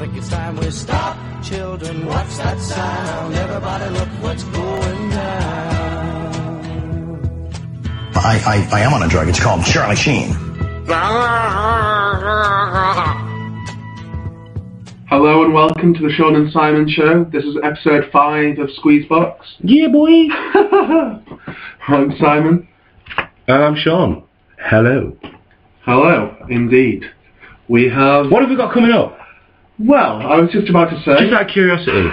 think it's time we stop. Children, watch that sound. Everybody look what's going down. I am on a drug. It's called Charlie Sheen. Hello and welcome to the Sean and Simon Show. This is episode 5 of Squeezebox. Yeah, boy. I'm Simon. And I'm Sean. Hello. Hello, indeed. We have... What have we got coming up? Well, I was just about to say... Just out of curiosity.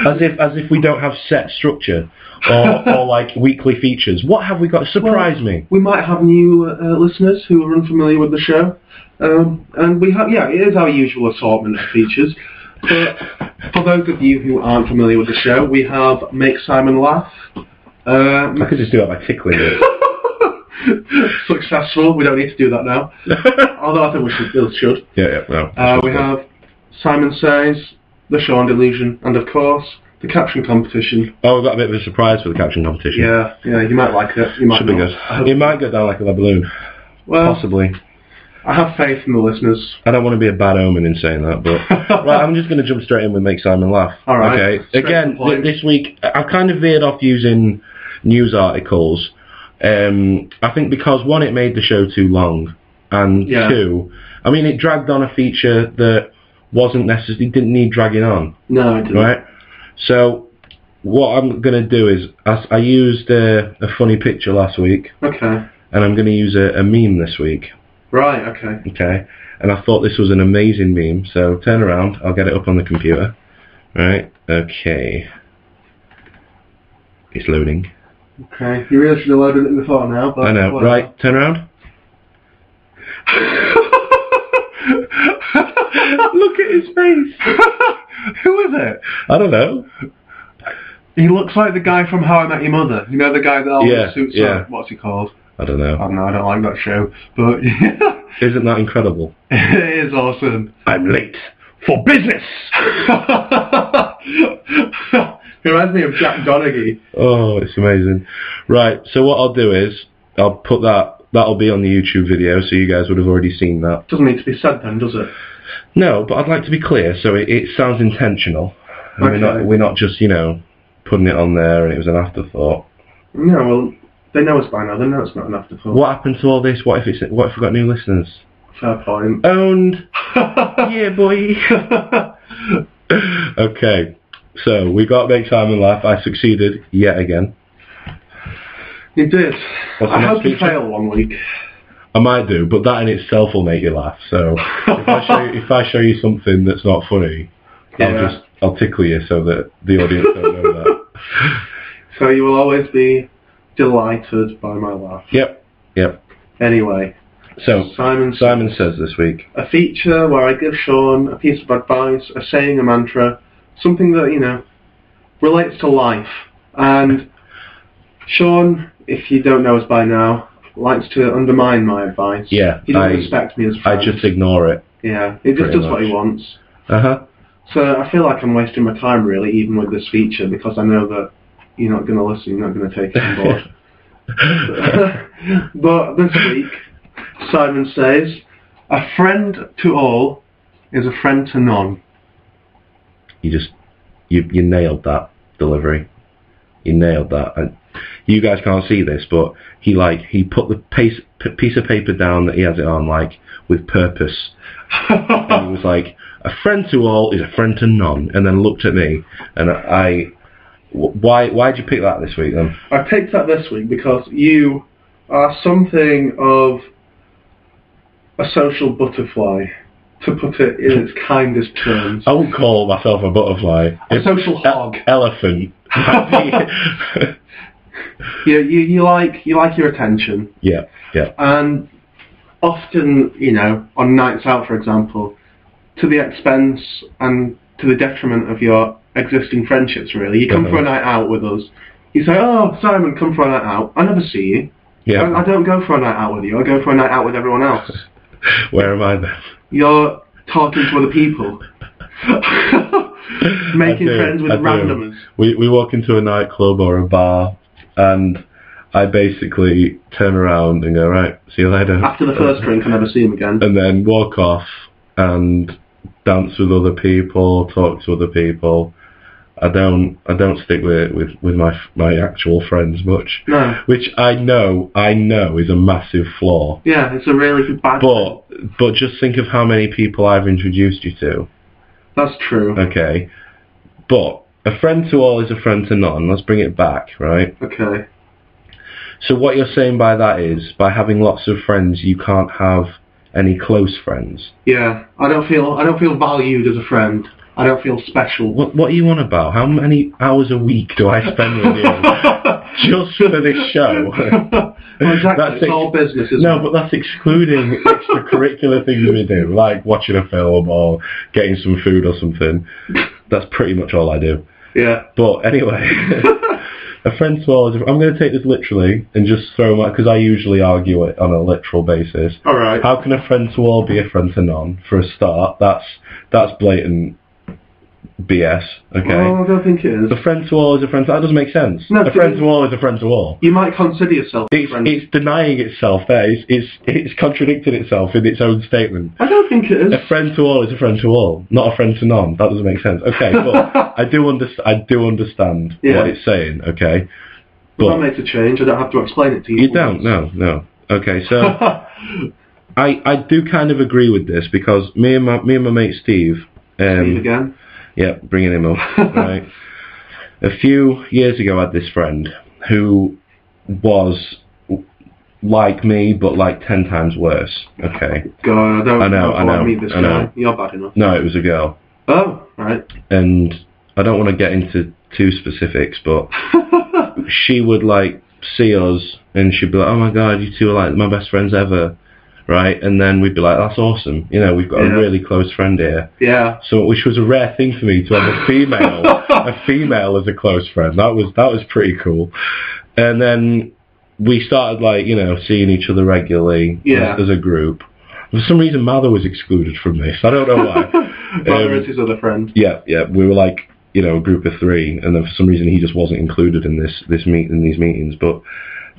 as if we don't have set structure or like weekly features. What have we got? Surprise me. We might have new listeners who are unfamiliar with the show. And we have, it is our usual assortment of features. But for those of you who aren't familiar with the show, we have Make Simon Laugh. I could just do that by tickling it. Successful. We don't need to do that now. Although I think we should. Yeah. No, we have Simon Says, The Sean Delusion, and of course, the caption competition. Oh, we've got a bit of a surprise for the caption competition. Yeah, you might like it. You might Should be good. It might go down like a balloon. Well, possibly. I have faith in the listeners. I don't want to be a bad omen in saying that, but right, I'm just going to jump straight in with Make Simon Laugh. All right. Okay. Again, this week I've kind of veered off using news articles. I think because one, it made the show too long, and two, I mean, it dragged on a feature that wasn't necessarily didn't need dragging on. No, it didn't. Right. So what I'm going to do is I used a funny picture last week. Okay. And I'm going to use a meme this week. Right, okay. Okay, and I thought this was an amazing meme, so turn around, I'll get it up on the computer. Right, okay. It's loading. Okay, you really should have loaded it before now, but... I know, whatever. Right, turn around. Look at his face! Who is it? I don't know. He looks like the guy from How I Met Your Mother. You know the guy that always suits up? What's he called? I don't know. I don't know, I don't like that show, but Isn't that incredible? It is awesome. I'm late for business! It reminds me of Jack Donaghy. Oh, it's amazing. Right, so what I'll do is, I'll put that'll be on the YouTube video, so you guys would have already seen that. Doesn't need to be said then, does it? No, but I'd like to be clear, so it sounds intentional. Okay. We're not just, putting it on there and it was an afterthought. No, well... They know us by now. They know it's not an afterthought. What happened to all this? What if we've got new listeners? Fair point. Owned. Yeah, boy. Okay, so we got Make Simon Laugh. I succeeded yet again. You did. What's I hope you fail one week. I might do, but that in itself will make you laugh. So if I show you something that's not funny, I'll tickle you so that the audience don't know that. So you will always be delighted by my laugh. Yep. Anyway, so Simon Says this week. A feature where I give Sean a piece of advice, a saying, a mantra, something that, relates to life. And Sean, if you don't know us by now, likes to undermine my advice. Yeah. He doesn't respect me as a friend. I just ignore it. Yeah, he just does what he wants. Uh-huh. So I feel like I'm wasting my time, really, even with this feature, because I know that you're not going to listen, you're not going to take it on board. But this week, Simon says, a friend to all is a friend to none. You nailed that delivery. You nailed that. And you guys can't see this, but he put the piece of paper down that he has it on, with purpose. And he was like, a friend to all is a friend to none, and then looked at me, and why'd you pick that this week then? I picked that this week because you are something of a social butterfly, to put it in its kindest terms. I wouldn't call myself a butterfly. A social hog. Elephant. You like your attention. Yeah. And often, on nights out, for example, to the expense and to the detriment of your existing friendships, really. You come for a night out with us. You say, oh, Simon, come for a night out. I never see you. Yeah. I don't go for a night out with you. I go for a night out with everyone else. Where am I then? You're talking to other people. Making friends with randomers. We walk into a nightclub or a bar, and I basically turn around and go, right, see you later. After the first drink, I never see him again. And then walk off, and dance with other people, talk to other people. I don't stick with my actual friends much. No. Which I know is a massive flaw. Yeah, it's a really bad thing. But just think of how many people I've introduced you to. That's true. Okay. But a friend to all is a friend to none. Let's bring it back, right? Okay. So what you're saying by that is, by having lots of friends, you can't have any close friends. Yeah, I don't feel valued as a friend. I don't feel special. What are you on about? How many hours a week do I spend with you just for this show? Well, exactly. It's all business, isn't it? No, but that's excluding extracurricular things we do, like watching a film or getting some food or something. That's pretty much all I do. Yeah. But anyway, a friend to all. I'm going to take this literally and just throw my, because I usually argue it on a literal basis. All right. How can a friend to all be a friend to none? For a start, that's blatant BS, okay? Oh, I don't think it is. A friend to all is a friend to... That doesn't make sense. No, a friend to all is a friend to all. You might consider yourself a friend. It's denying itself there. It's contradicting itself in its own statement. I don't think it is. A friend to all is a friend to all, not a friend to none. That doesn't make sense. Okay, but I do understand what it's saying, okay? But well, that makes a change. I don't have to explain it to you. You don't? No. Okay, so... I do kind of agree with this, because me and my mate Steve... Steve again? Yeah, bringing him up. Right. A few years ago, I had this friend who was like me, but like 10 times worse. Okay. God, I know. I Meet this guy. You're bad enough. No, it was a girl. Oh, right. And I don't want to get into too specifics, but she would like see us, and she'd be like, "Oh my God, you two are like my best friends ever." Right, and then we'd be like, "That's awesome! You know, we've got a really close friend here." Yeah. So, which was a rare thing for me to have a female as a close friend. That was pretty cool. And then we started like seeing each other regularly as a group. For some reason, Mather was excluded from this. I don't know why. Mather is his other friend. Yeah. We were like a group of 3, and then for some reason he just wasn't included in these meetings, but.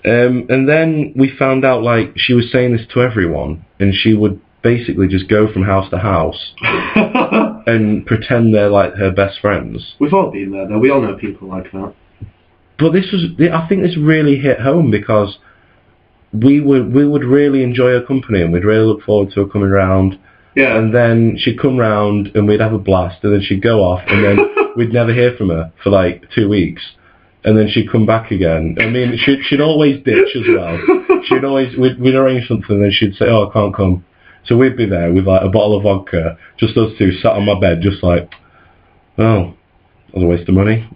And then we found out, like, she was saying this to everyone, and she would basically just go from house to house and pretend they're, like, her best friends. We've all been there, though. We all know people like that. But I think this really hit home, because we would really enjoy her company, and we'd really look forward to her coming round. Yeah. And then she'd come round, and we'd have a blast, and then she'd go off, and then we'd never hear from her for, like, 2 weeks. And then she'd come back again. I mean, she'd always ditch as well. We'd arrange something, and then she'd say, "Oh, I can't come." So we'd be there with like a bottle of vodka, just us two sat on my bed, just like, "Oh, that was a waste of money."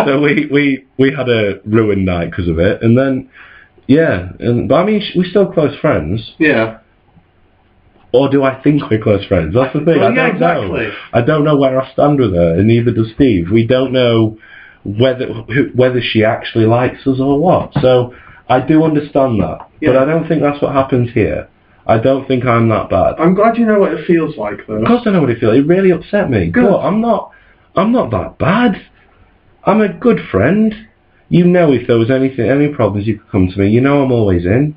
So we had a ruined night because of it. And then, but I mean, we're still close friends. Yeah. Or do I think we're close friends? That's the thing. Well, I don't know. I don't know where I stand with her, and neither does Steve. We don't know whether she actually likes us or what. So I do understand that, but I don't think that's what happens here. I don't think I'm that bad. I'm glad you know what it feels like, though. Of course I know what it feels. It really upset me. Good. But I'm not that bad. I'm a good friend. If there was any problems, you could come to me. I'm always in.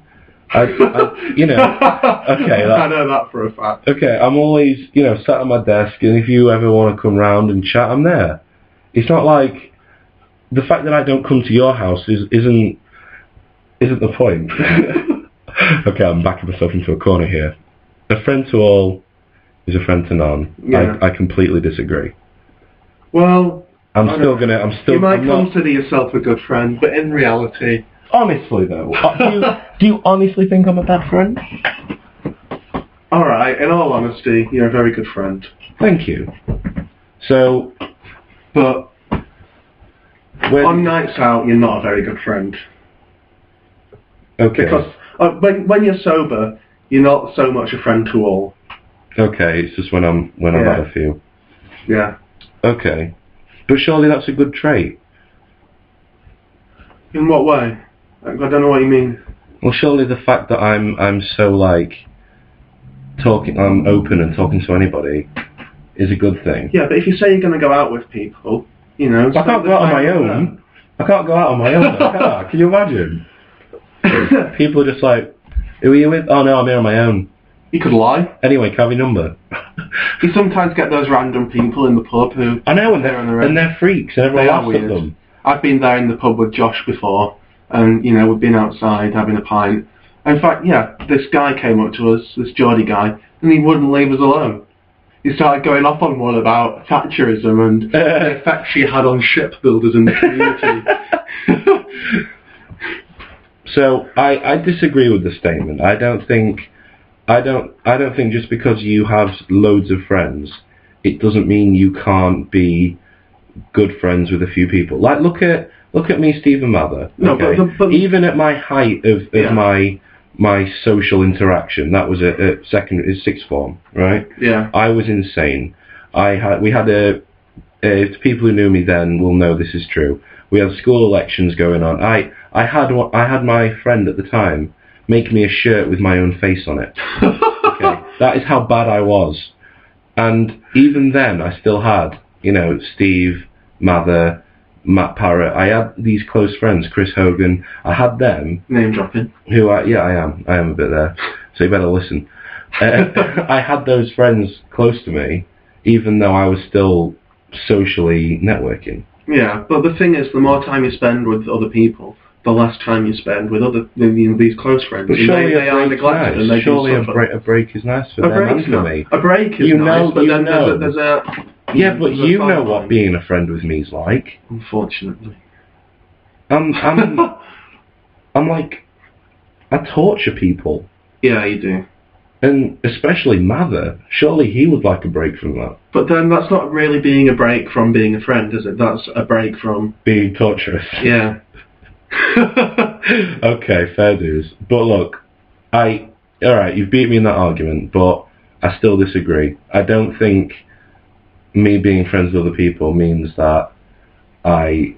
Okay. I know that for a fact. Okay, I'm always sat at my desk, and if you ever want to come round and chat, I'm there. It's not like the fact that I don't come to your house isn't the point. Okay, I'm backing myself into a corner here. A friend to all is a friend to none. Yeah. I completely disagree. Well, You might consider yourself a good friend, but in reality, honestly though, do you honestly think I'm a bad friend? All right. In all honesty, you're a very good friend. Thank you. So, but. On nights out, you're not a very good friend. Okay. Because when you're sober, you're not so much a friend to all. Okay, it's just when I've had a few. Yeah. Okay, but surely that's a good trait. In what way? I don't know what you mean. Well, surely the fact that I'm so like I'm open and talking to anybody is a good thing. Yeah, but if you say you're going to go out with people. I can't go out on my own. I can't go out on my own. Can you imagine? People are just like, "Who are you with?" "Oh no, I'm here on my own." You could lie. Anyway, can I have your number? You sometimes get those random people in the pub who... I know, and they're freaks, and everyone laughs at them. I've been there in the pub with Josh before, and, you know, we've been outside having a pint. In fact, yeah, this guy came up to us, this Geordie guy, and he wouldn't leave us alone. He started going off on one about Thatcherism and the effect she had on shipbuilders in the community. So I disagree with the statement. I don't think just because you have loads of friends, it doesn't mean you can't be good friends with a few people. Like look at me, Stephen Mather. Okay? No, but even at my height of my social interaction, that was at sixth form, right? Yeah. I was insane. We had people who knew me then will know this is true. We had school elections going on. I had my friend at the time make me a shirt with my own face on it. Okay, that is how bad I was. And even then, I still had, you know, Steve Mather, Matt Parrott. I had these close friends, Chris Hogan. I had them. Name dropping. I am a bit there. So you better listen. I had those friends close to me, even though I was still socially networking. Yeah, but the thing is, the more time you spend with other people, the less time you spend with these close friends. But surely they are neglected, nice. And they surely a break is nice for them and for me. A break is nice, but then there's a... Yeah, but you know what being a friend with me is like. Unfortunately. I'm like, I torture people. Yeah, you do. And especially Mather. Surely he would like a break from that. But then that's not really being a break from being a friend, is it? That's a break from... being torturous. Yeah. Okay, fair dues. But look, alright, you've beat me in that argument, but I still disagree. I don't think me being friends with other people means that I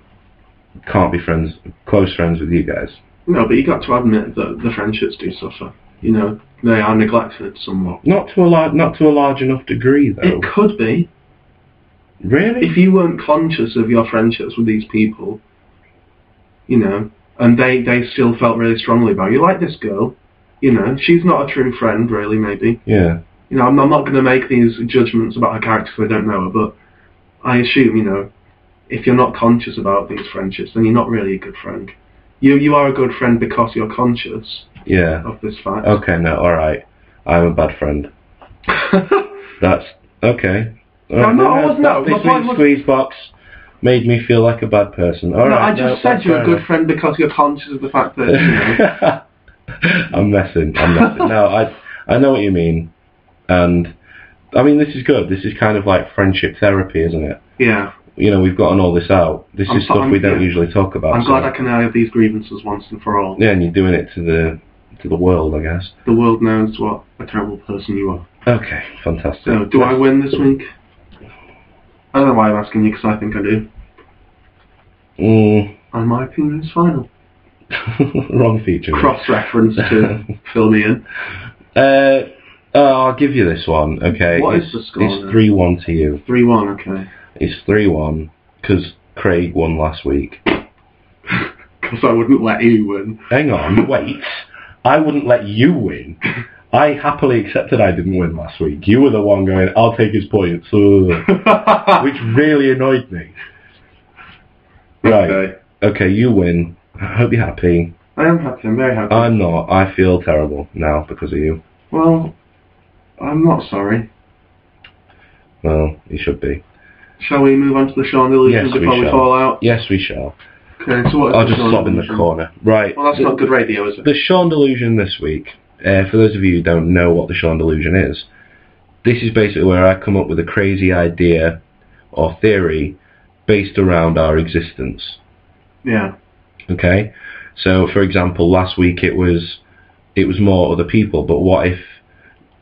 can't be close friends with you guys. No, but you got to admit that the friendships do suffer. You know, they are neglected somewhat. Not to a large enough degree, though. It could be. Really? If you weren't conscious of your friendships with these people, you know, and they still felt really strongly about you, like this girl, you know, she's not a true friend, really, maybe. Yeah. You know, I'm not going to make these judgments about her character because I don't know her, but I assume, you know, if you're not conscious about these friendships, then you're not really a good friend. You are a good friend because you're conscious of this fact. Okay, no, alright. I'm a bad friend. That's... okay. This week's Squeezebox made me feel like a bad person. I just said you're a good friend because you're conscious of the fact that, you know... I'm messing. No, I know what you mean. And, I mean, this is good. This is kind of like friendship therapy, isn't it? Yeah. You know, we've gotten all this out. This is stuff we don't usually talk about. I'm glad I can air these grievances once and for all. Yeah, and you're doing it to the world, I guess. The world knows what a terrible person you are. Okay, fantastic. So, do I win this week? I don't know why I'm asking you, because I think I do. And my opinion is final. Wrong feature. Cross-reference to fill me in. I'll give you this one, okay? What is the score? It's 3-1 to you. 3-1, okay. It's 3-1, because Craig won last week. Because I wouldn't let you win. Hang on, wait. I wouldn't let you win. I happily accepted I didn't win last week. You were the one going, I'll take his points. Which really annoyed me. Right. Okay, you win. I hope you're happy. I am happy, I'm very happy. I'm not. I feel terrible now because of you. Well, I'm not sorry. Well, you should be. Shall we move on to the Sean Delusion before we fall out? Yes, we shall. Okay, so what is I'll just stop in the corner. Right. Well, that's not good radio, is it? The Sean Delusion this week, for those of you who don't know what the Sean Delusion is, this is basically where I come up with a crazy idea or theory based around our existence. Yeah. Okay? So, for example, last week it was more other people, but what if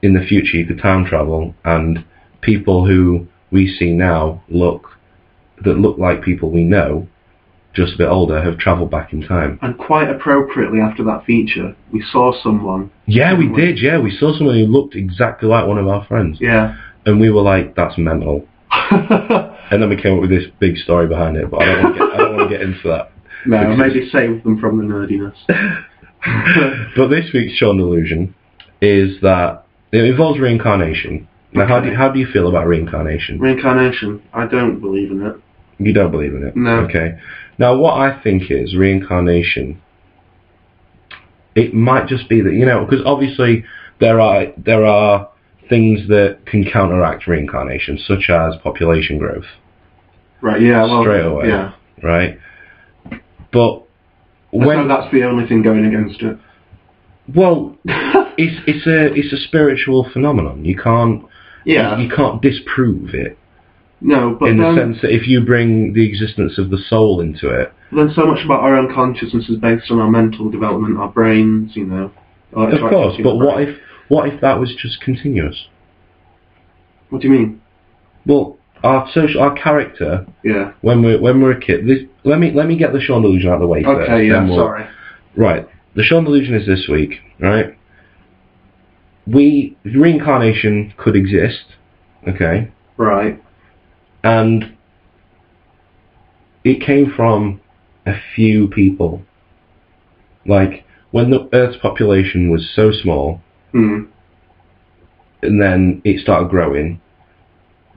in the future you could time travel and people who we see now look like people we know, just a bit older, have travelled back in time. And quite appropriately after that feature, we saw someone. Yeah, we did, yeah. We saw someone who looked exactly like one of our friends. Yeah. And we were like, that's mental. And then we came up with this big story behind it, but I don't want to get into that. No, maybe save them from the nerdiness. But this week's Sean Delusion is that It involves reincarnation. Now, Okay. how do you feel about reincarnation? Reincarnation. I don't believe in it. You don't believe in it? No. Okay. Now, what I think is reincarnation. It might just be that, you know, because obviously there are things that can counteract reincarnation, such as population growth. Right. Yeah. Well. Straight away. Yeah. Right. But So that's the only thing going against it. well, it's a spiritual phenomenon. You can't. Yeah. You can't disprove it. No, but in then, the sense that if you bring the existence of the soul into it. Then so much about our own consciousness is based on our mental development, our brains, you know. Of course, but what if that was just continuous? What do you mean? Well, our character. Yeah. When we're a kid. Let me get the Sean delusion out of the way first. Okay. Yeah. Sorry. Right. The Sean delusion is this week. Right. Reincarnation could exist. Okay. Right. And it came from a few people. Like, when the Earth's population was so small, and then it started growing,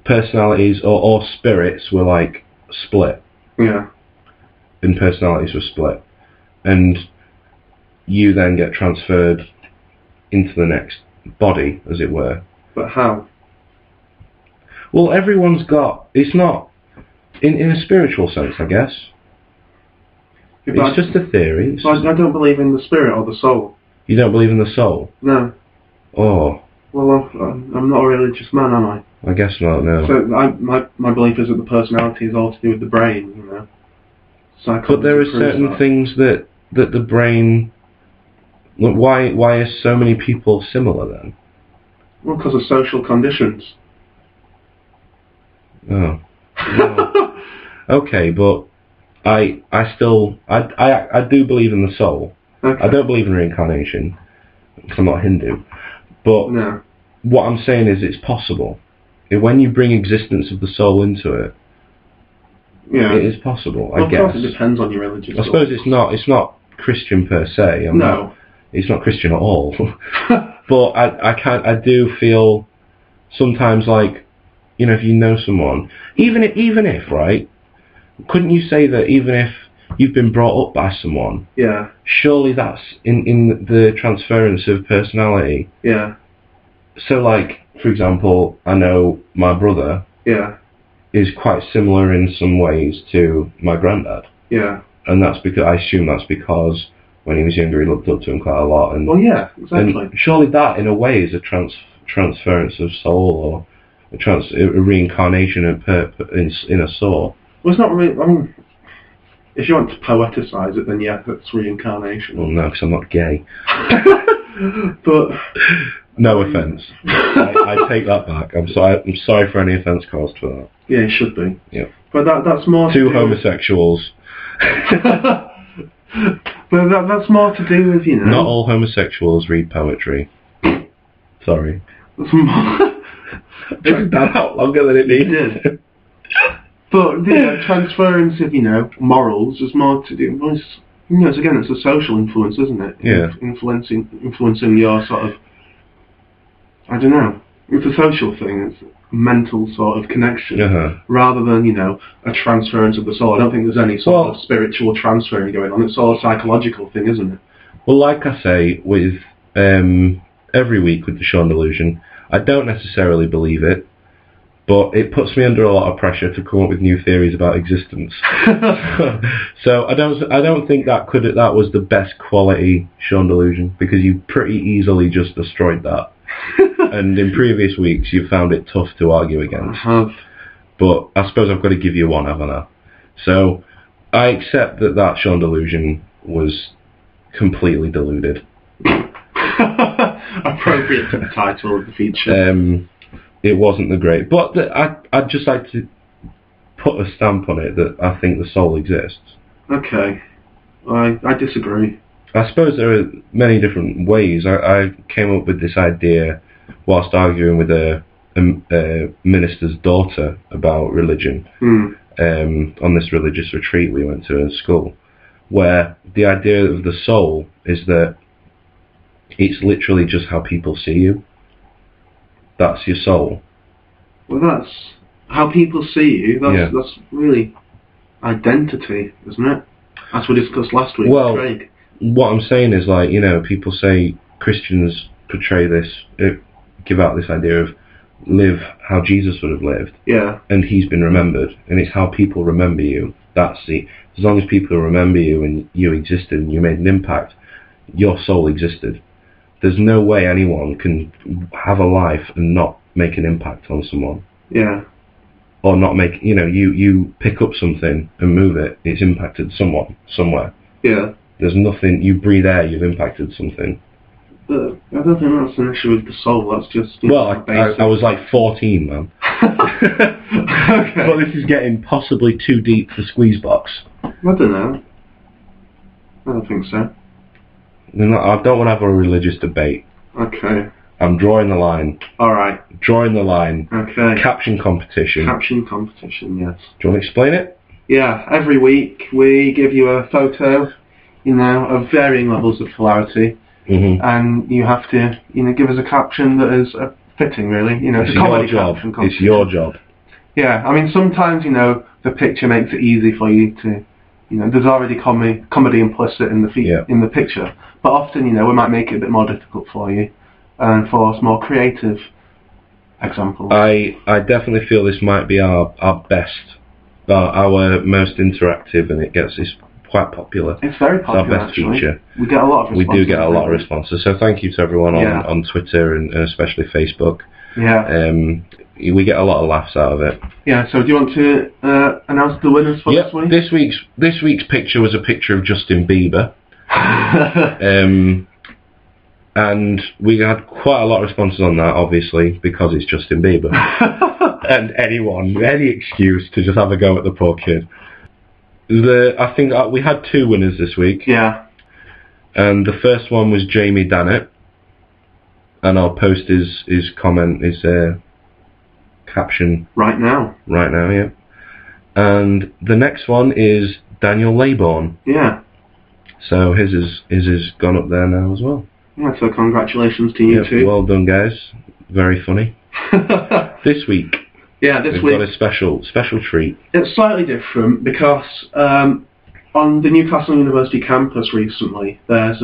personalities or spirits were, like, split. Yeah. And personalities were split. And you then get transferred into the next body, as it were. But how? Well, everyone's got... It's not... In a spiritual sense, I guess. It's just a theory. I don't believe in the spirit or the soul. You don't believe in the soul? No. Oh. Well, I'm not a religious man, am I? I guess not, no. So my belief is that the personality is all to do with the brain, you know. But there are certain things that the brain... Why are so many people similar then? Well, because of social conditions. Oh. Well, okay, but I do believe in the soul. Okay. I don't believe in reincarnation, because I'm not Hindu. But no. What I'm saying is it's possible. When you bring existence of the soul into it, yeah, it is possible, I guess. Of course it depends on your religion. I suppose it's not Christian per se. It's not Christian at all. But I do feel sometimes like, you know, if you know someone, even if, right, couldn't you say that even if you've been brought up by someone, yeah, surely that's in the transference of personality. Yeah. So, like, for example, I know my brother is quite similar in some ways to my granddad. Yeah. And I assume that's because when he was younger he looked up to him quite a lot. And, well, yeah, exactly. And surely that, in a way, is a transference of soul, or a reincarnation in a soul. Well, it's not really... I mean, if you want to poeticize it, then yeah, that's reincarnation. Well, no, because I'm not gay. But... No offence. I take that back. I'm sorry for any offence caused for that. Yeah, it should be. Yeah. But that's more Two homosexuals. But that's more to do with, you know... Not all homosexuals read poetry. Sorry. That's more... Dragged that out longer than it needed. But the transference of, you know, morals is more to do with... You know, it's a social influence, isn't it? Yeah. Influencing your sort of... I don't know. It's a social thing. It's a mental sort of connection. Rather than, you know, a transference of the soul. I don't think there's any sort of spiritual transferring going on. It's all a psychological thing, isn't it? Well, like I say, with every week with the Sean delusion, I don't necessarily believe it, but it puts me under a lot of pressure to come up with new theories about existence. So I don't think that was the best quality Sean delusion, because you pretty easily just destroyed that. And in previous weeks you found it tough to argue against. I have. But I suppose I've got to give you one, haven't I? So I accept that Sean delusion was completely deluded. Appropriate to the title of the feature. It wasn't the great, but I'd just like to put a stamp on it that I think the soul exists. Okay, I disagree. I suppose there are many different ways. I came up with this idea whilst arguing with a minister's daughter about religion on this religious retreat we went to in school, where the idea of the soul is that it's literally just how people see you. that's your soul. Well, that's how people see you. That's really identity, isn't it? As we discussed last week with Craig. What I'm saying is, like, you know, people say Christians portray this, give out this idea of live how Jesus would have lived. Yeah. And he's been remembered, and it's how people remember you. That's the, as long as people remember you and you existed and you made an impact, your soul existed. There's no way anyone can have a life and not make an impact on someone. Yeah. Or not make, you know, you pick up something and move it, it's impacted someone, somewhere. Yeah. There's nothing, you breathe air, you've impacted something. But I don't think that's an issue with the soul, that's just... Well, I was like 14, man. Okay. But this is getting possibly too deep for Squeezebox. I don't know. I don't think so. I don't want to have a religious debate. Okay. I'm drawing the line. Alright. Drawing the line. Okay. Caption competition. Caption competition, yes. Do you want to explain it? Yeah, every week we give you a photo, you know, of varying levels of clarity. Mm-hmm. And you have to, you know, give us a caption that is fitting, really. You know, it's a comedy your job. caption. It's your job. Yeah, I mean, sometimes, you know, the picture makes it easy for you to, you know, there's already comedy implicit in the picture. But often, you know, we might make it a bit more difficult for you, and for us more creative examples. I definitely feel this might be our best, our most interactive, and it's quite popular. It's very popular. It's our best feature. We get a lot of responses. We do get a lot of responses. So thank you to everyone on Twitter and especially Facebook. Yeah. We get a lot of laughs out of it. Yeah. So do you want to announce the winners for this week? This week's picture was a picture of Justin Bieber. And we had quite a lot of responses on that, obviously, because it's Justin Bieber. And any excuse to just have a go at the poor kid. I think we had 2 winners this week. Yeah. And the first one was Jamie Dannett. And I'll post his comment, his caption. Right now, yeah. And the next one is Daniel Laybourne. Yeah. So his has gone up there now as well. Yeah, so congratulations to you too. Well done, guys. Very funny. This week. Yeah, we've got a special treat. It's slightly different because on the Newcastle University campus recently, there's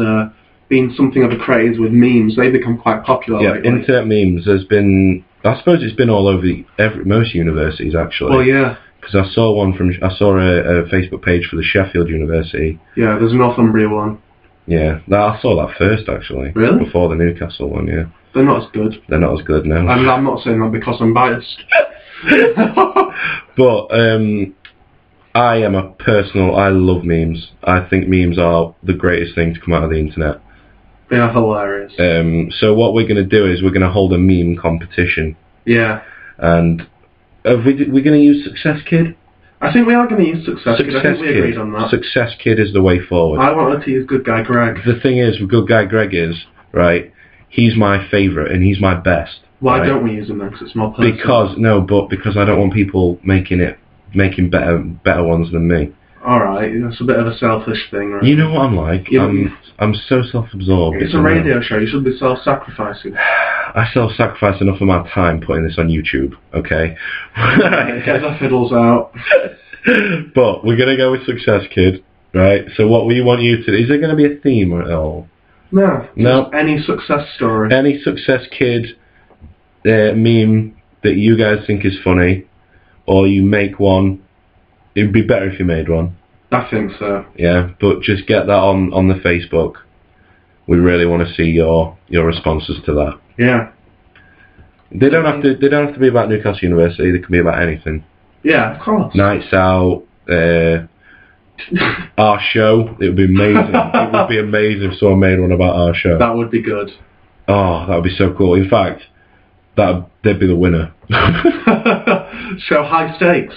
been something of a craze with memes. They've become quite popular lately. Internet memes. There's been, I suppose it's been all over most universities actually. Well, yeah. Because I saw a Facebook page for the Sheffield University. Yeah, there's a Northumbria one. Yeah, I saw that first actually. Really? Before the Newcastle one, yeah. They're not as good. They're not as good, no. And I'm not saying that because I'm biased. But I love memes. I think memes are the greatest thing to come out of the internet. They are hilarious. So what we're going to do is we're going to hold a meme competition. Yeah. And we're going to use Success Kid? I think we are going to use Success Kid. I think we agreed on that. Success Kid is the way forward. I wanted to use Good Guy Greg. The thing is, with Good Guy Greg is, right, he's my favourite and he's my best. Why don't we use him then? Because it's more personal. Because I don't want people making better ones than me. Alright, that's a bit of a selfish thing, right? You know what I'm like? I'm so self-absorbed. It's a radio show, you should be self-sacrificing. I self-sacrifice enough of my time putting this on YouTube, okay? Get the fiddles out. But we're going to go with Success Kid, right? So what we want you to... Is there going to be a theme at all? No. No. Any success story. Any Success Kid meme that you guys think is funny, or you make one. It would be better if you made one. I think so. Yeah, but just get that on the Facebook. We really want to see your responses to that. Yeah. They don't have to be about Newcastle University. They can be about anything. Yeah, of course. Nights out, our show. It would be amazing. It would be amazing if someone made one about our show. That would be good. Oh, that would be so cool. In fact, they'd be the winner. So high stakes.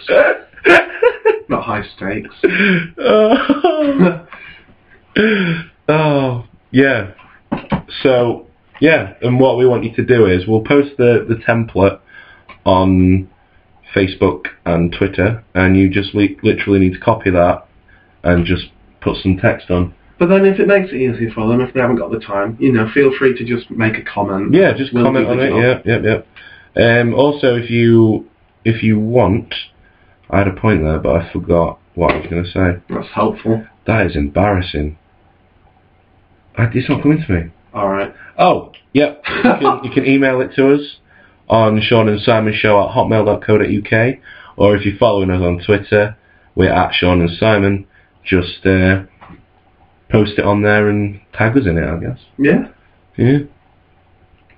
Not high stakes. Oh, yeah. So, yeah, and what we want you to do is we'll post the template on Facebook and Twitter, and you just literally need to copy that and just put some text on. But then if it makes it easier for them, if they haven't got the time, feel free to just make a comment. Yeah, just comment on it, yeah. Also, if you want, I had a point there, but I forgot what I was going to say. That's helpful. That is embarrassing. It's not coming to me. Alright. Oh, yep. You can email it to us on seanandsimonshow@hotmail.co.uk, or if you're following us on Twitter, we're at Sean and Simon. Just post it on there and tag us in it, I guess. Yeah. Yeah.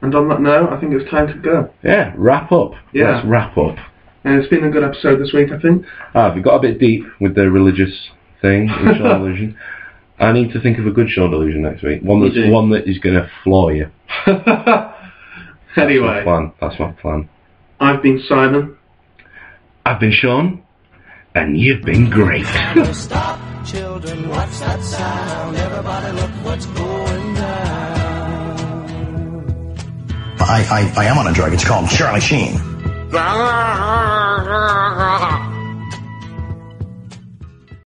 And on that note, I think it's time to go. Yeah, wrap up. Yeah. Let's wrap up. And it's been a good episode this week, I think. We got a bit deep with the religious thing in Sean Delusion. I need to think of a good Sean Delusion next week. One that is going to floor you. Anyway. That's my plan. I've been Simon. I've been Sean. And you've been great. Stop, children, watch that sound. Everybody look what's going down. I am on a drug. It's called Charlie Sheen.